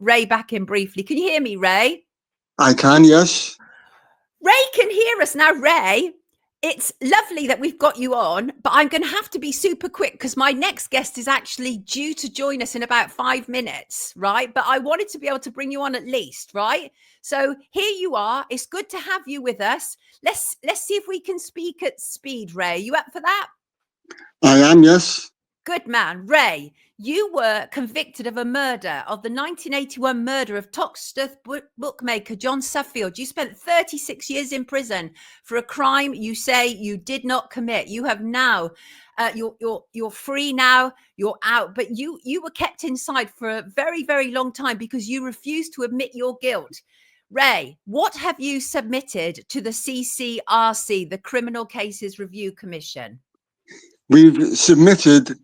Ray back in briefly. Can you hear me, Ray? I can, yes. Ray can hear us now. Ray, it's lovely that we've got you on, but I'm going to have to be super quick because my next guest is actually due to join us in about 5 minutes, right? But I wanted to be able to bring you on at least, right? So here you are. It's good to have you with us. Let's see if we can speak at speed, Ray. You up for that? I am, yes. Good man. Ray, you were convicted of a murder, of the 1981 murder of Toxteth bookmaker John Suffield. You spent 36 years in prison for a crime you say you did not commit. You have now, you're free now, you're out, but you were kept inside for a very, very long time because you refused to admit your guilt. Ray, what have you submitted to the CCRC, the Criminal Cases Review Commission? We've submitted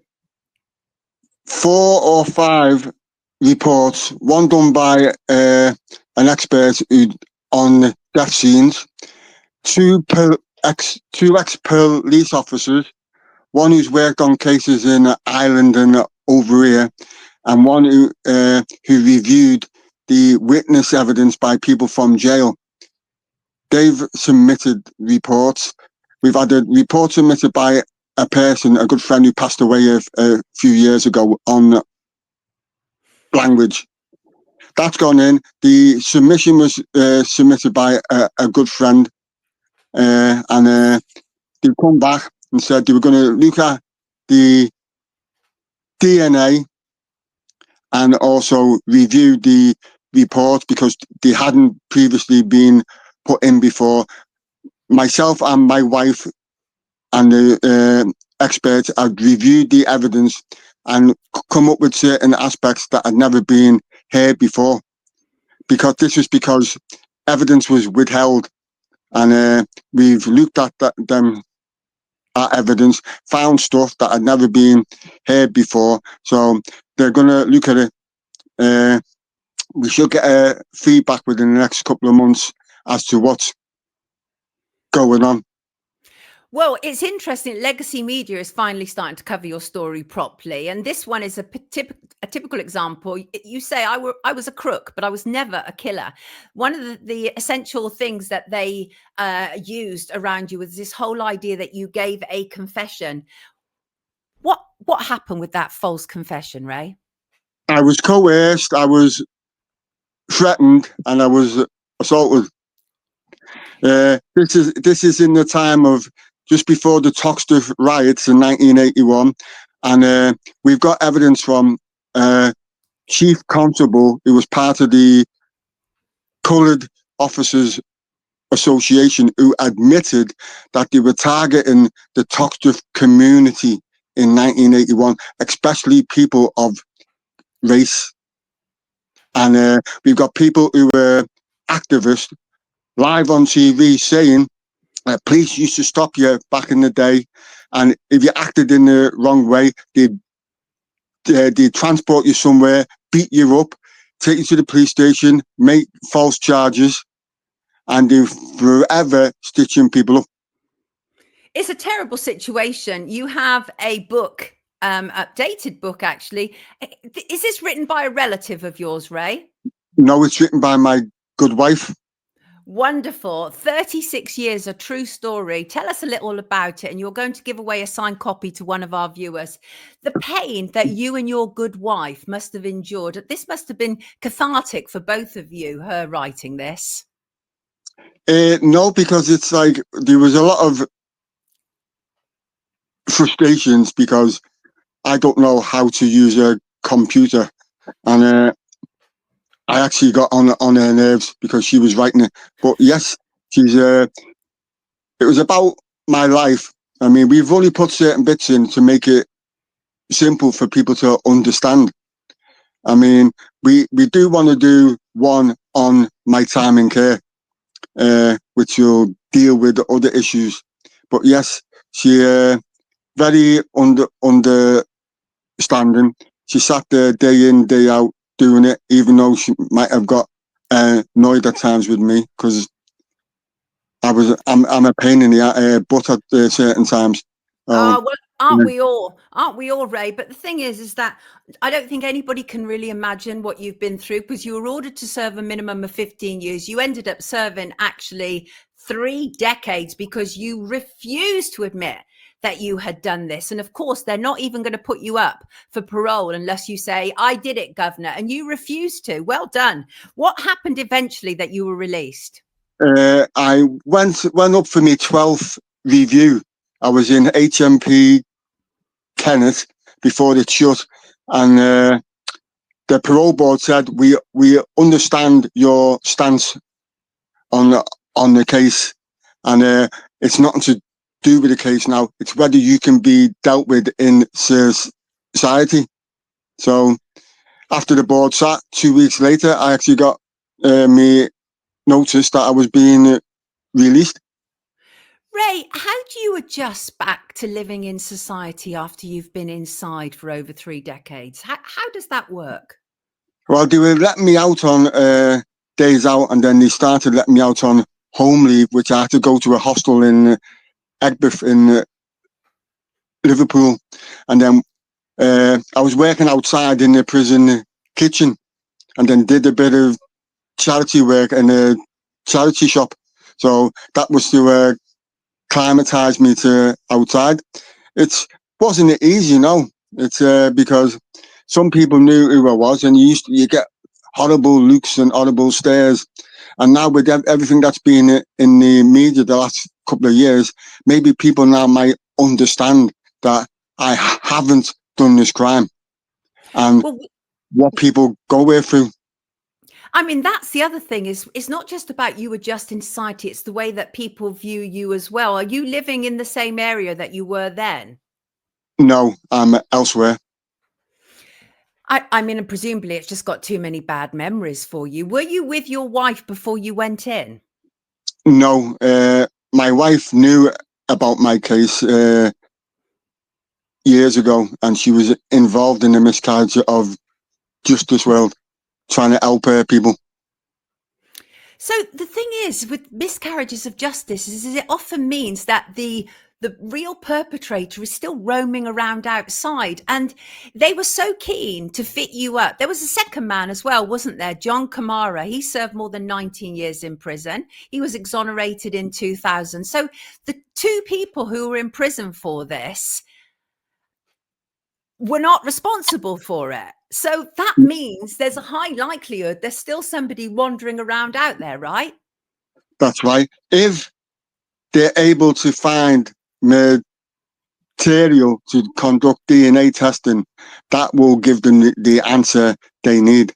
4 or 5 reports, one done by an expert on death scenes, 2 ex-police officers, one who's worked on cases in Ireland and over here, and one who reviewed the witness evidence by people from jail. They've submitted reports. We've had a report submitted by a person, a good friend who passed away a few years ago, on language. That's gone in. The submission was submitted by a good friend, and they've come back and said they were going to look at the DNA and also review the report because they hadn't previously been put in before. Myself and my wife and the experts have reviewed the evidence and come up with certain aspects that had never been heard before, because this was because evidence was withheld, and we've looked at that evidence, found stuff that had never been heard before. So they're going to look at it. We should get feedback within the next couple of months as to what's going on. Well, it's interesting. Legacy Media is finally starting to cover your story properly. And this one is a typical example. You say, I was a crook, but I was never a killer. One of the essential things that they used around you was this whole idea that you gave a confession. What happened with that false confession, Ray? I was coerced, I was threatened, and I was assaulted. This is in the time of just before the Toxteth riots in 1981, and we've got evidence from Chief Constable, who was part of the Coloured Officers Association, who admitted that they were targeting the Toxteth community in 1981, especially people of race. And we've got people who were activists live on TV saying police used to stop you back in the day, and if you acted in the wrong way, they'd transport you somewhere, beat you up, take you to the police station, make false charges, and they're forever stitching people up. It's a terrible situation. You have a book, updated book, actually. Is this written by a relative of yours, Ray? No, it's written by my good wife. Wonderful. 36 years, a true story. Tell us a little about it, and you're going to give away a signed copy to one of our viewers. The pain that you and your good wife must have endured, this must have been cathartic for both of you, her writing this. No, because it's like there was a lot of frustrations because I don't know how to use a computer, and I actually got on her nerves because she was writing it. But yes, it was about my life. I mean, we've only put certain bits in to make it simple for people to understand. I mean, we do want to do one on my time in care, which will deal with the other issues. But yes, she very understanding. She sat there day in, day out doing it, even though she might have got annoyed at times with me because I'm a pain in the butt at certain times. Well, Aren't we all? Aren't we all, Ray? But the thing is that I don't think anybody can really imagine what you've been through, because you were ordered to serve a minimum of 15 years. You ended up serving actually 3 decades because you refused to admit that you had done this. And of course, they're not even going to put you up for parole unless you say, I did it, Governor, and you refused to. Well done. What happened eventually that you were released? I went up for my 12th review. I was in HMP Kennett before it shut, and the parole board said we understand your stance on the case, and it's nothing to do with the case now. It's whether you can be dealt with in society. So after the board sat, 2 weeks later, I actually got me notice that I was being released. Ray, how do you adjust back to living in society after you've been inside for over 3 decades? How does that work? Well, they were letting me out on days out, and then they started letting me out on home leave, which I had to go to a hostel in Egbert in Liverpool. And then I was working outside in the prison kitchen, and then did a bit of charity work in a charity shop. So that was to climatize me to outside. It wasn't easy, It's because some people knew who I was, and you get horrible looks and horrible stares. And now with everything that's been in the media the last couple of years, maybe people now might understand that I haven't done this crime and Well, what people go through. I mean, that's the other thing, is it's not just about you adjusting to society, it's the way that people view you as well. Are you living in the same area that you were then? No, I'm elsewhere. I mean, and presumably it's just got too many bad memories for you. Were you with your wife before you went in? No, my wife knew about my case years ago, and she was involved in the miscarriage of justice world, trying to help people. So the thing is, with miscarriages of justice, is it often means that the real perpetrator is still roaming around outside, and they were so keen to fit you up. There was a second man as well, wasn't there? John Kamara. He served more than 19 years in prison. He was exonerated in 2000. So the two people who were in prison for this were not responsible for it. So that means there's a high likelihood there's still somebody wandering around out there, right? That's right. If they're able to find material to conduct DNA testing, that will give them the answer they need.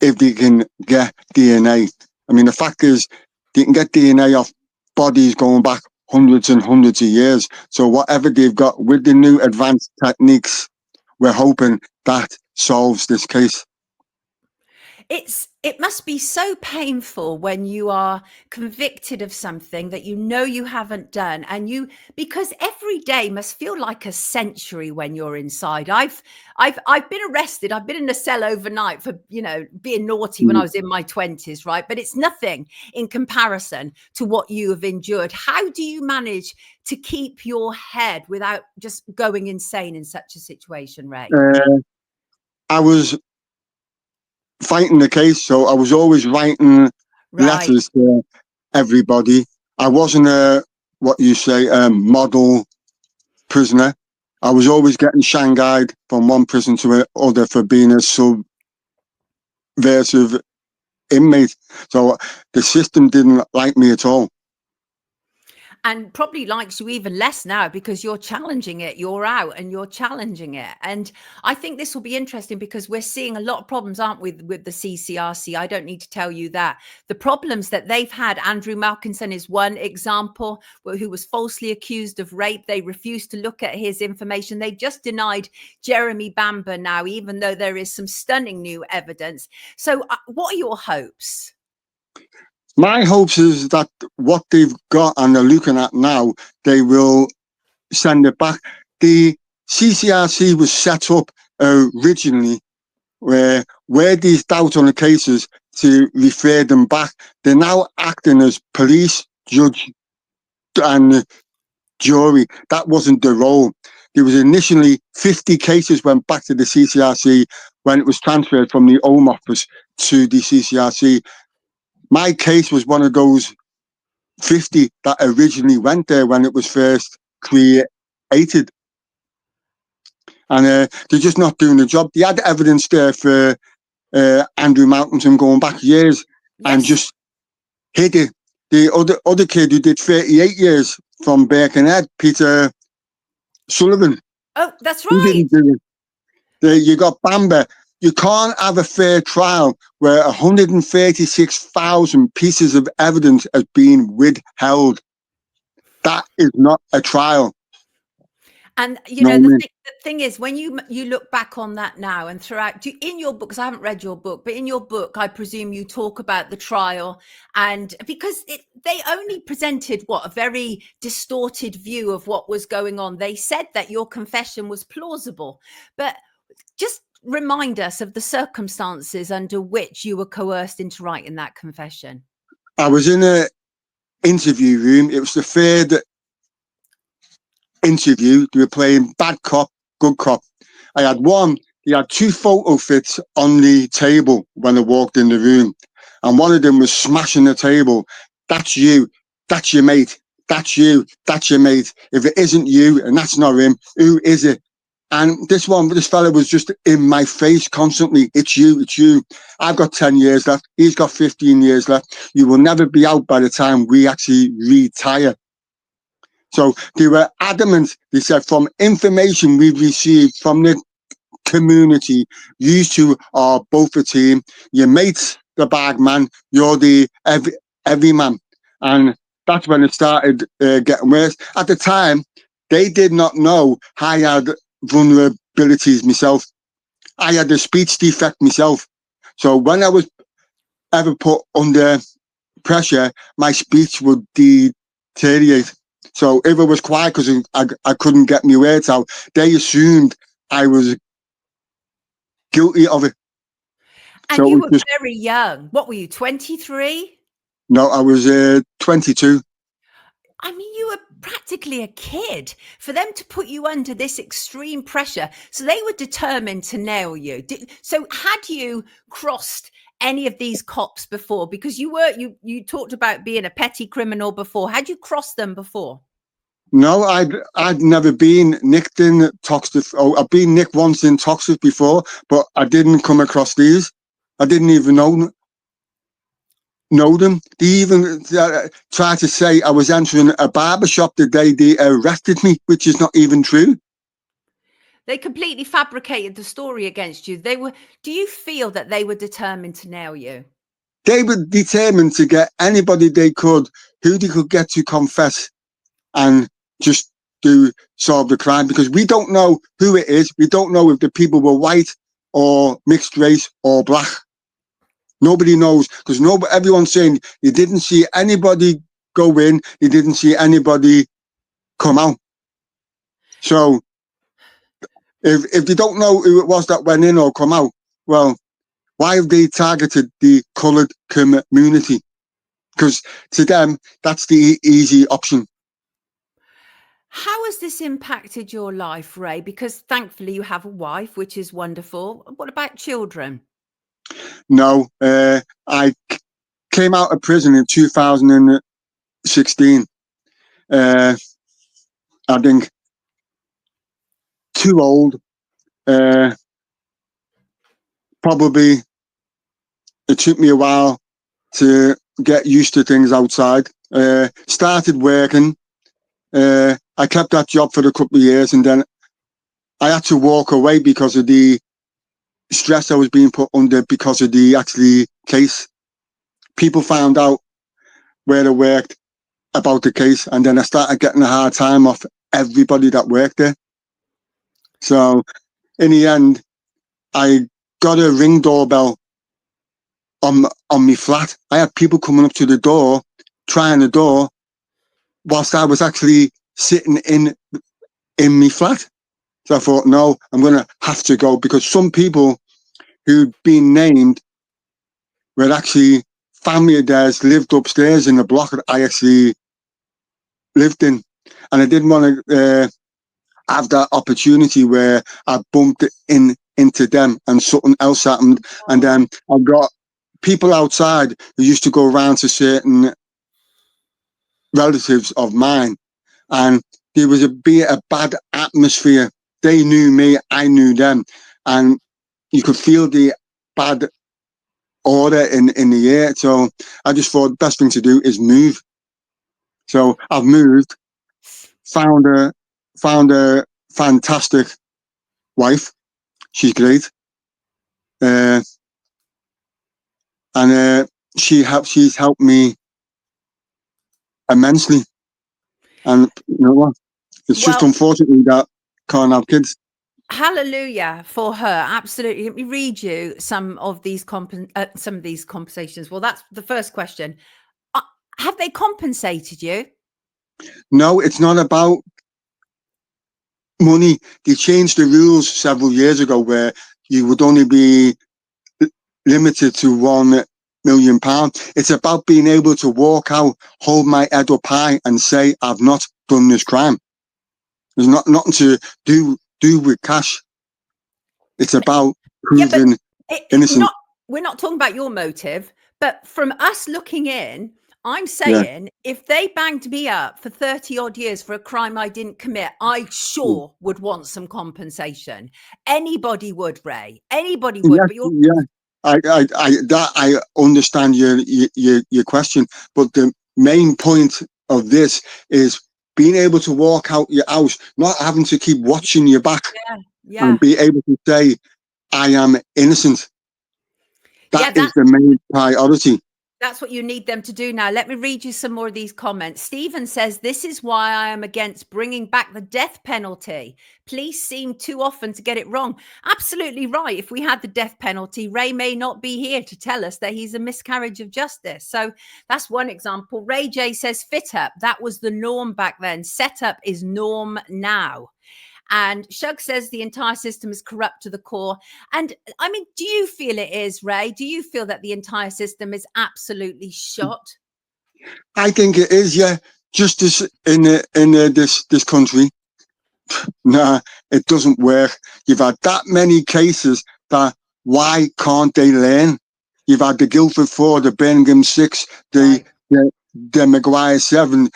If they can get DNA. I mean, the fact is, they can get DNA off bodies going back hundreds and hundreds of years. So whatever they've got with the new advanced techniques, we're hoping that solves this case. It must be so painful when you are convicted of something that you know you haven't done, and because every day must feel like a century when you're inside. I've been arrested. I've been in a cell overnight for, being naughty when I was in my 20s, right? But it's nothing in comparison to what you have endured. How do you manage to keep your head without just going insane in such a situation, Ray? I was fighting the case, so I was always writing Right. letters to everybody. I wasn't what you say, model prisoner. I was always getting shanghaied from one prison to another for being a subversive inmate. So the system didn't like me at all. And probably likes you even less now because you're challenging it. You're out and you're challenging it. And I think this will be interesting because we're seeing a lot of problems, aren't we, with the CCRC? I don't need to tell you that. The problems that they've had, Andrew Malkinson is one example, who was falsely accused of rape. They refused to look at his information. They just denied Jeremy Bamber now, even though there is some stunning new evidence. So what are your hopes? My hopes is that what they've got and they're looking at now, they will send it back. The CCRC was set up originally where these doubts on the cases to refer them back. They're now acting as police, judge, and jury. That wasn't the role. there was initially 50 cases went back to the CCRC when it was transferred from the Home Office to the CCRC. My case was one of those 50 that originally went there when it was first created. And they're just not doing the job. They had evidence there for Andrew Malcolmson going back years, and just hid it. The other kid who did 38 years from Birkenhead, Peter Sullivan. Oh, that's He right. didn't do it. You got Bamber. You can't have a fair trial where 136,000 pieces of evidence has been withheld. That is not a trial. And you know, the thing is, when you look back on that now and throughout in your book, because I haven't read your book, but in your book, I presume you talk about the trial, and because they only presented a very distorted view of what was going on. They said that your confession was plausible, but just remind us of the circumstances under which you were coerced into writing that confession. I was in an interview room. It was the third interview. They were playing bad cop, good cop. He had two photo fits on the table when I walked in the room, and one of them was smashing the table. That's you. That's your mate. That's you. That's your mate. If it isn't you and that's not him, who is it? And this fella was just in my face constantly. It's you. It's you. I've got 10 years left. He's got 15 years left. You will never be out by the time we actually retire. So they were adamant. They said, from information we've received from the community, you two are both a team. Your mate's the bagman, you're the everyman. And that's when it started getting worse. At the time, they did not know I had vulnerabilities myself. I had a speech defect myself. So when I was ever put under pressure, my speech would deteriorate. So if I was quiet because I couldn't get my words out, they assumed I was guilty of it. And so you were very young. What were you, 23? No, I was 22. I mean, you were practically a kid. For them to put you under this extreme pressure, so they were determined to nail you. So had you crossed any of these cops before? Because you talked about being a petty criminal before. Had you crossed them before? No, I'd never been nicked in Toxteth. Oh, I've been nicked once in Toxteth before, but I didn't come across these. I didn't even know them. They even tried to say I was entering a barber shop the day they arrested me, which is not even true. They completely fabricated the story against you. Do you feel that they were determined to nail you? They were determined to get anybody they could, who they could get to confess and just solve the crime, because we don't know who it is. We don't know if the people were white or mixed race or black. Nobody knows, because everyone's saying you didn't see anybody go in, you didn't see anybody come out. So if they don't know who it was that went in or come out, well, why have they targeted the coloured community? Because to them, that's the easy option. How has this impacted your life, Ray? Because thankfully you have a wife, which is wonderful. What about children? No, I came out of prison in 2016. I think too old. Probably it took me a while to get used to things outside. Started working. I kept that job for a couple of years, and then I had to walk away because of the stress I was being put under because of the case. People found out where I worked about the case, and then I started getting a hard time off everybody that worked there. So in the end, I got a Ring doorbell on my flat. I had people coming up to the door, trying the door, whilst I was actually sitting in my flat. So I thought, no, I'm going to have to go, because some people who'd been named were actually family of theirs, lived upstairs in the block that I actually lived in. And I didn't want to have that opportunity where I bumped into them and something else happened. And then I've got people outside who used to go around to certain relatives of mine, and there was be a bad atmosphere. They knew me, I knew them, and you could feel the bad order in the air. So I just thought the best thing to do is move. So I've moved, found a fantastic wife. She's great, and she's helped me immensely. And you know what? It's just Well, unfortunately that can't have kids. hallelujah for her. Absolutely. Let me read you some of these conversations. Well, that's the first question. Have they compensated you? No, it's not about money. They changed the rules several years ago where you would only be limited to £1 million. It's about being able to walk out, hold my head up high, and say I've not done this crime. There's nothing to do with cash. It's about proving innocent. We're not talking about your motive, but from us looking in, I'm saying if they banged me up for 30 odd years for a crime I didn't commit, I sure would want some compensation. Anybody would, Ray. Anybody would. But you're I understand your question, but the main point of this is being able to walk out your house, not having to keep watching your back, and be able to say, I am innocent. That is the main priority. That's what you need them to do now. Let me read you some more of these comments. Stephen says, this is why I am against bringing back the death penalty. Police seem too often to get it wrong. Absolutely right. If we had the death penalty, Ray may not be here to tell us that he's a miscarriage of justice. So that's one example. Ray J says, fit up. That was the norm back then. Set up is norm now. And Shug says the entire system is corrupt to the core. And I mean, do you feel it is, Ray? Do you feel that the entire system is absolutely shot? I think it is, yeah. Justice in this country, nah, it doesn't work. You've had that many cases that why can't they learn? You've had the Guildford 4, the Birmingham 6, the Maguire 7,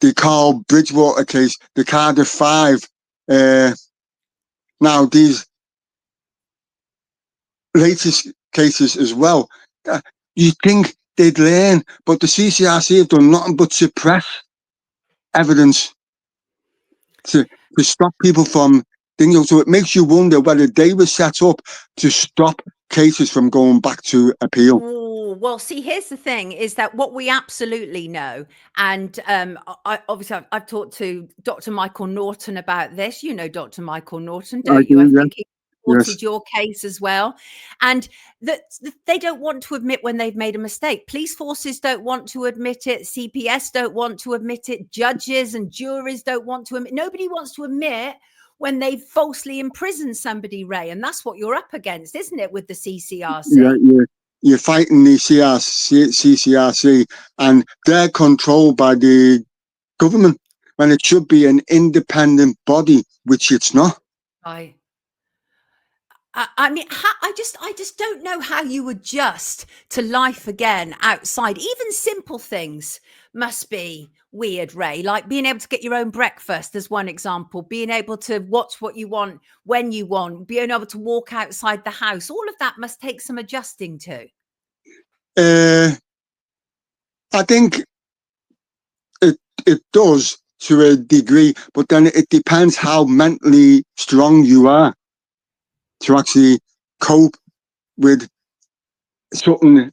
the Carl Bridgewater case, the Cardiff 5. Now these latest cases as well. You think they'd learn, but the CCRC have done nothing but suppress evidence to stop people from thinking. So it makes you wonder whether they were set up to stop cases from going back to appeal. Ooh, well, see, here's the thing is that what we absolutely know, and I've talked to Dr. Michael Norton about this. You know Dr. Michael Norton, don't you? I think he supported your case as well. And that they don't want to admit when they've made a mistake. Police forces don't want to admit it. CPS don't want to admit it. Judges and juries don't want to admit. Nobody wants to admit when they falsely imprison somebody, Ray. And that's what you're up against, isn't it, with the CCRC? Yeah. You're fighting the CCRC, and they're controlled by the government when it should be an independent body, which it's not. I mean, I just don't know how you adjust to life again outside. Even simple things must be weird, Ray, like being able to get your own breakfast as one example, being able to watch what you want when you want, being able to walk outside the house. All of that must take some adjusting to. I think it does to a degree, but then it depends how mentally strong you are to actually cope with something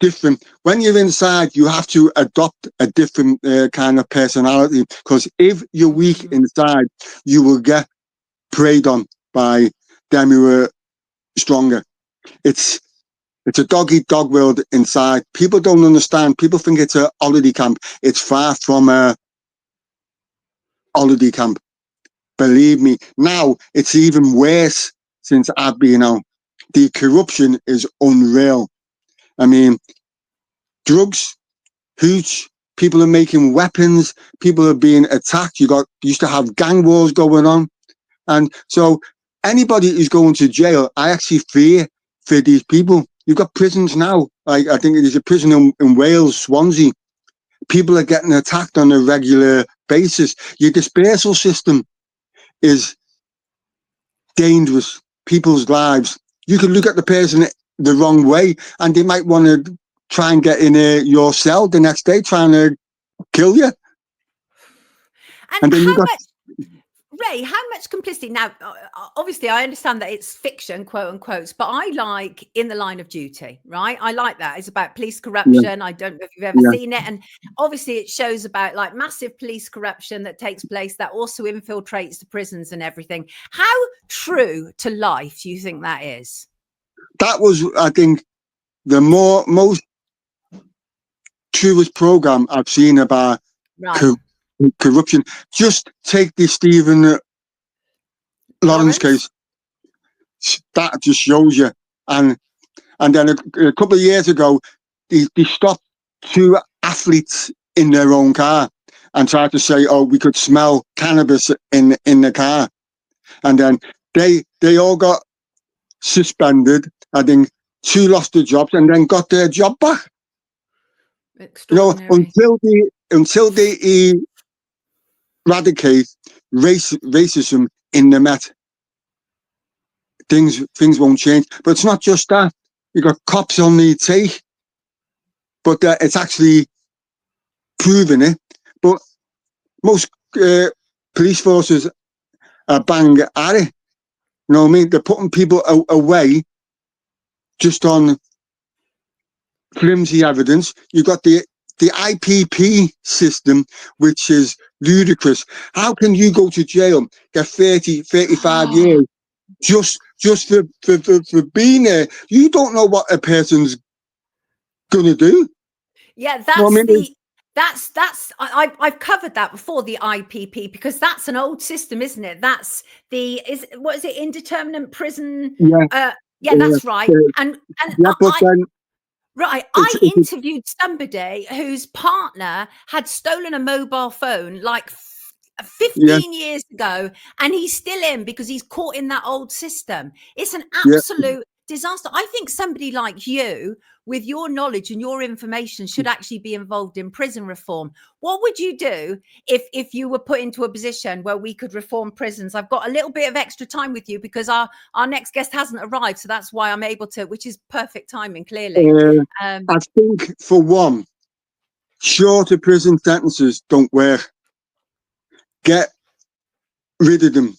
different. When you're inside, you have to adopt a different kind of personality, because if you're weak inside, you will get preyed on by them who are stronger. It's a dog-eat-dog world inside. People don't understand. People think it's a holiday camp. It's far from a holiday camp. Believe me. Now, it's even worse since I've been out. The corruption is unreal. I mean, drugs, hooch, People are making weapons. People are being attacked. Used to have gang wars going on. And so anybody who's going to jail, I actually fear for these people. You've got prisons now. Like, I think there's a prison in Wales, Swansea. People are getting attacked on a regular basis. Your dispersal system is dangerous. People's lives. You could look at the person the wrong way, and they might want to try and get in your cell the next day, trying to kill you. And then you got Ray, how much complicity? Now, obviously, I understand that it's fiction, quote unquote, but I like In the Line of Duty, right? I like that. It's about police corruption. Yeah. I don't know if you've ever seen it. And obviously, it shows about like massive police corruption that takes place that also infiltrates the prisons and everything. How true to life do you think that is? That was, I think, the most truest program I've seen about corruption. Just take the Stephen Lawrence case. That just shows you. And then a couple of years ago, they stopped 2 athletes in their own car and tried to say, "Oh, we could smell cannabis in the car," and then they all got suspended. I think 2 lost their jobs and then got their job back. Until they eradicate racism in the Met, things won't change. But it's not just that. You got cops on the take, but it's actually proving it. But most police forces are bang at it. You know what I mean? They're putting people away just on flimsy evidence. You got the IPP system, which is ludicrous. How can you go to jail, get 30, 35 years just for being there? You don't know what a person's gonna do. Yeah, that's I've covered that before, the IPP, because that's an old system, isn't it? That's what is it, indeterminate prison? Yeah, that's right. And I interviewed somebody whose partner had stolen a mobile phone like 15 years ago, and he's still in because he's caught in that old system. It's an absolute disaster. I think somebody like you, with your knowledge and your information, should actually be involved in prison reform. What would you do if you were put into a position where we could reform prisons? I've got a little bit of extra time with you because our next guest hasn't arrived, so that's why I'm able to, which is perfect timing, clearly. I think, for one, shorter prison sentences don't work. Get rid of them.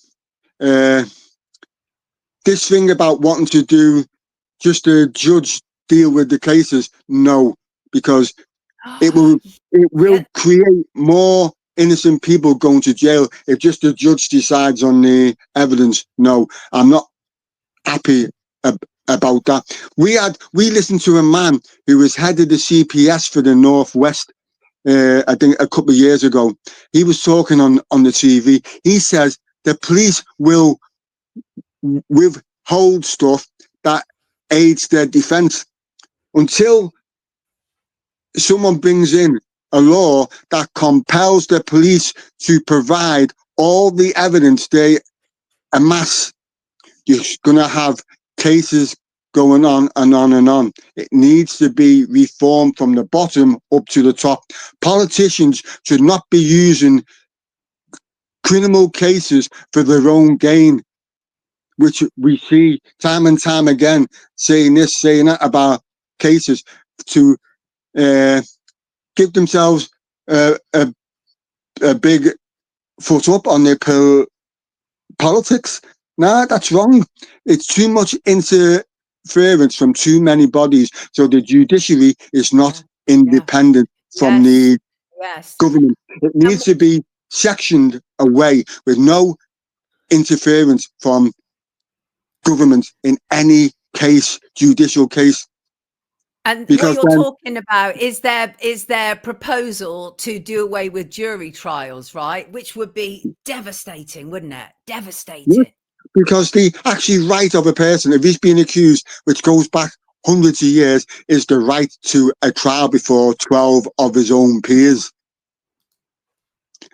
This thing about wanting to do just a judge deal with the cases, no, because it will create more innocent people going to jail if just the judge decides on the evidence. No, I'm not happy about that. We listened to a man who was head of the CPS for the Northwest, I think a couple of years ago. He was talking on the TV. He says the police will withhold stuff that aids their defense until someone brings in a law that compels the police to provide all the evidence they amass. You're going to have cases going on and on and on. It needs to be reformed from the bottom up to the top. Politicians should not be using criminal cases for their own gain, which we see time and time again, saying this, saying that about cases to give themselves a big foot up on their politics. Nah, that's wrong. It's too much interference from too many bodies. So the judiciary is not independent from the government. It needs to be sectioned away with no interference from government in any case, judicial case. And because what you're talking about is their proposal to do away with jury trials, right? Which would be devastating, wouldn't it? Devastating. Yeah, because the actual right of a person, if he's being accused, which goes back hundreds of years is the right to a trial before 12 of his own peers.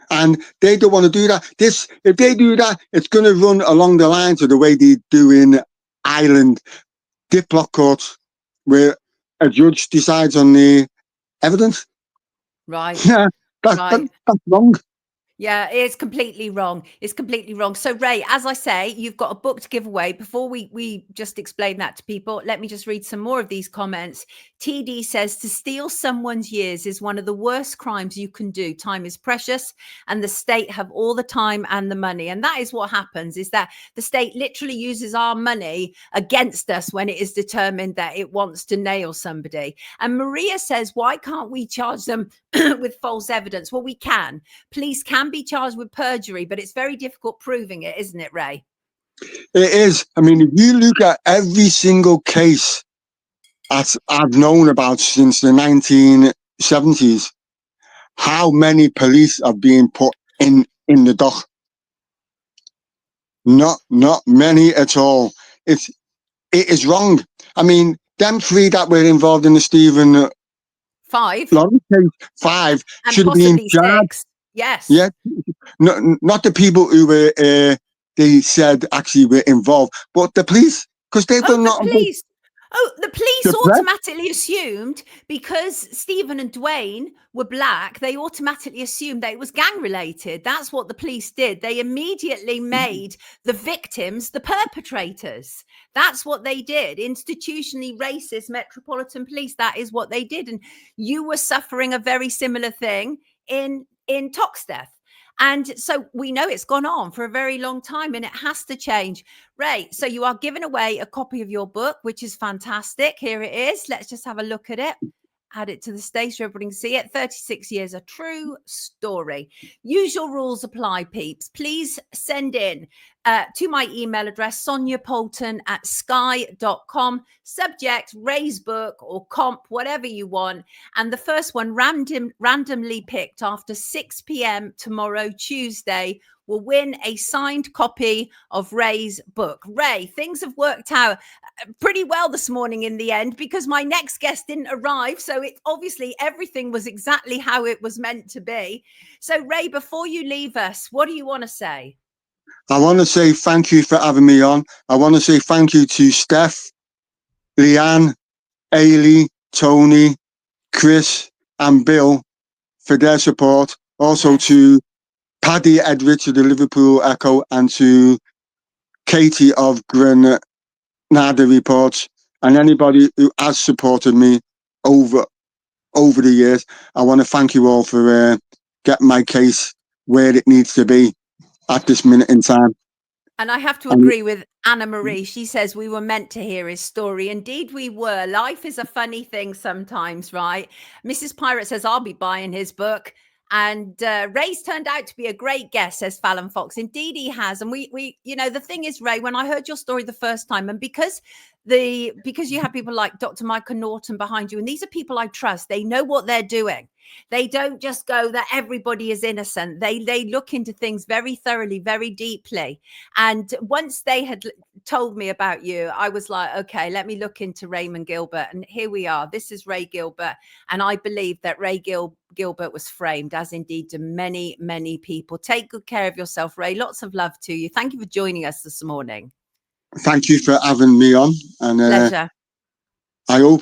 And they don't want to do that. If they do that, it's going to run along the lines of the way they do in Ireland diplock courts, where a judge decides on the evidence. Right. Yeah, that's wrong. Yeah, it's completely wrong. It's completely wrong. So, Ray, as I say, you've got a book to give away. Before we just explain that to people, let me just read some more of these comments. TD says, to steal someone's years is one of the worst crimes you can do. Time is precious and the state have all the time and the money. And that is what happens, is that the state literally uses our money against us when it is determined that it wants to nail somebody. And Maria says, why can't we charge them with false evidence? Well, we can. Police can be charged with perjury, but it's very difficult proving it, isn't it, Ray? It is. I mean, if you look at every single case I've known about since the 1970s, how many police are being put in the dock? Not many at all. It is wrong. I mean, them three that were involved in the Stephen Five. Lawrence case, 5 and should have been possibly charged. 6. Yes. Yeah, not the people who were they said actually were involved, but the police, because they've done the nothing. police. The police The press? automatically assumed, because Stephen and Dwayne were black, they automatically assumed that it was gang related. That's what the police did. They immediately made the victims the perpetrators. That's what they did. Institutionally racist Metropolitan Police. That is what they did. And you were suffering a very similar thing in Toxteth. And so we know it's gone on for a very long time and it has to change. Ray, so you are giving away a copy of your book, which is fantastic. Here it is. Let's just have a look at it. Add it to the stage so everybody can see it. 36 years, a true story. Usual rules apply, peeps. Please send in to my email address, soniapolton@sky.com. Subject, Ray's book or comp, whatever you want. And the first one randomly picked after 6 p.m. tomorrow, Tuesday, will win a signed copy of Ray's book. Ray, things have worked out pretty well this morning in the end, because my next guest didn't arrive. So it obviously everything was exactly how it was meant to be. So Ray, before you leave us, what do you want to say? I want to say thank you for having me on. I want to say thank you to Steph, Leanne, Ailey, Tony, Chris, and Bill for their support. Also to Paddy Edwards of the Liverpool Echo and to Katie of Grenada Reports, and anybody who has supported me over the years. I want to thank you all for getting my case where it needs to be at this minute in time. And I have to agree with Anna Marie. She says we were meant to hear his story. Indeed, we were. Life is a funny thing sometimes, right? Mrs. Pirate says, I'll be buying his book. And Ray's turned out to be a great guest, says Fallon Fox. Indeed, he has. And we, you know, the thing is, Ray, when I heard your story the first time, and because you have people like Dr. Michael Norton behind you, and these are people I trust, they know what they're doing. They don't just go that everybody is innocent. They look into things very thoroughly, very deeply. And once they had told me about you, I was like, okay, let me look into Raymond Gilbert. And here we are. This is Ray Gilbert. And I believe that Ray Gilbert was framed, as indeed do many, many people. Take good care of yourself, Ray. Lots of love to you. Thank you for joining us this morning. Thank you for having me on. And pleasure. I hope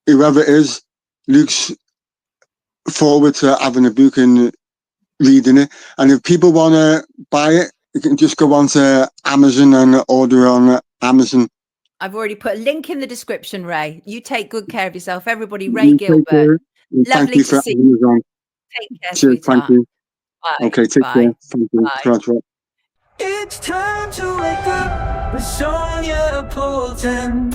whoever it is looks forward to having a book and reading it. And if people want to buy it, you can just go on to Amazon and order on Amazon. I've already put a link in the description, Ray. You take good care of yourself. Everybody, Ray Gilbert. Lovely to see you. Take care, cheers, sweetheart. Thank you. Bye. Okay, take care. Thank you. Bye. It's time to wake up with Sonia Polton.